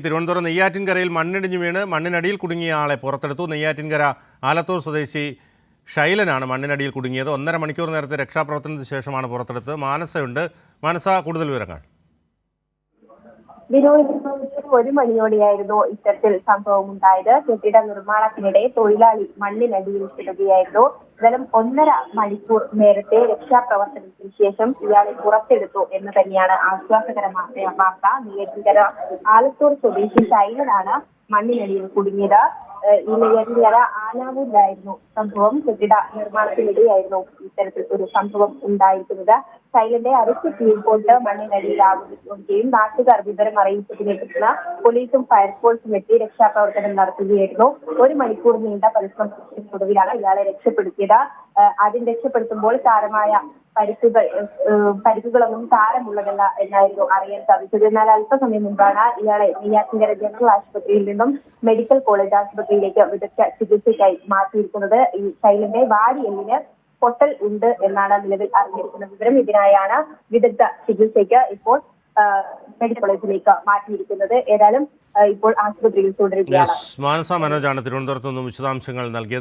തിരുവനന്തപുരം നെയ്യാറ്റിൻകരയിൽ മണ്ണിടിഞ്ഞു വീണ് മണ്ണിനടിയിൽ കുടുങ്ങിയ ആളെ പുറത്തെടുത്തു. നെയ്യാറ്റിൻകര ആലത്തൂർ സ്വദേശി ഷൈലനാണ് മണ്ണിനടിയിൽ കുടുങ്ങിയത്. 1.5 മണിക്കൂർ നേരത്തെ രക്ഷാപ്രവർത്തനത്തിന് ശേഷമാണ് പുറത്തെടുത്തത്. മാനസയുണ്ട്. മാനസ, കൂടുതൽ വിവരങ്ങൾ. ഒരു മണിയോടെയായിരുന്നു ഇത്തരത്തിൽ സംഭവം ഉണ്ടായത്. കെട്ടിട നിർമ്മാണത്തിനിടെ തൊഴിലാളി മണ്ണിനടിയിൽ കിടക്കുകയായിരുന്നു. ഏതായാലും 1.5 മണിക്കൂർ നേരത്തെ രക്ഷാപ്രവർത്തനത്തിന് ശേഷം ഇയാളെ പുറത്തെടുത്തു എന്ന് തന്നെയാണ് ആശ്വാസകരമായ വാർത്ത. നെയ്യാറ്റിൻകര ആലത്തൂർ സ്വദേശി ഷൈലനാണ് മണ്ണിനടിയിൽ കുടുങ്ങിയത്. ഈ നെയ്യാറ്റിൻകര ആനാവൂരിലായിരുന്നു സംഭവം. കെട്ടിട നിർമ്മാണത്തിനിടെയായിരുന്നു ഇത്തരത്തിൽ ഒരു സംഭവം ഉണ്ടായിരിക്കുന്നത്. ഷൈലന്റെ അറസ്റ്റ് കീഴ്പോട്ട് മണ്ണിനടിയിലാവുകയും നാട്ടുകാർ വിവരം അറിയിച്ചതിനെ തുടർന്ന് പോലീസും ഫയർഫോഴ്സും എത്തി രക്ഷാപ്രവർത്തനം നടത്തുകയായിരുന്നു. 1 മണിക്കൂർ നീണ്ട പരിശ്രമത്തിനൊടുവിലാണ് ഇയാളെ രക്ഷപ്പെടുത്തിയത്. ആദ്യം രക്ഷപ്പെടുത്തുമ്പോൾ സാരമായ പരിക്കുകളൊന്നും സാരമുള്ളതല്ല എന്നായിരുന്നു അറിയാൻ സാധിച്ചത്. എന്നാൽ അല്പസമയം മുമ്പാണ് ഇയാളെ നെയ്യാറ്റിൻകര ജനറൽ ആശുപത്രിയിൽ നിന്നും മെഡിക്കൽ കോളേജ് ആശുപത്രിയിലേക്ക് വിദഗ്ധ ചികിത്സയ്ക്കായി മാറ്റിയിരിക്കുന്നത്. ഈ ഷൈലന്റെ വാരിയെല്ലിന് പൊട്ടൽ ഉണ്ട് എന്നാണ് നിലവിൽ അറിഞ്ഞിരിക്കുന്ന വിവരം. ഇതിനായാണ് വിദഗ്ധ ചികിത്സയ്ക്ക് ഇപ്പോൾ മെഡിക്കൽ കോളേജിലേക്ക് മാറ്റിയിരിക്കുന്നത്. ഏതായാലും ഇപ്പോൾ ആശുപത്രിയിൽ തുടരുകയാണ്. മാനസ മനോജാണ് തിരുവനന്തപുരത്ത് നിന്നും വിശദാംശങ്ങൾ നൽകിയത്.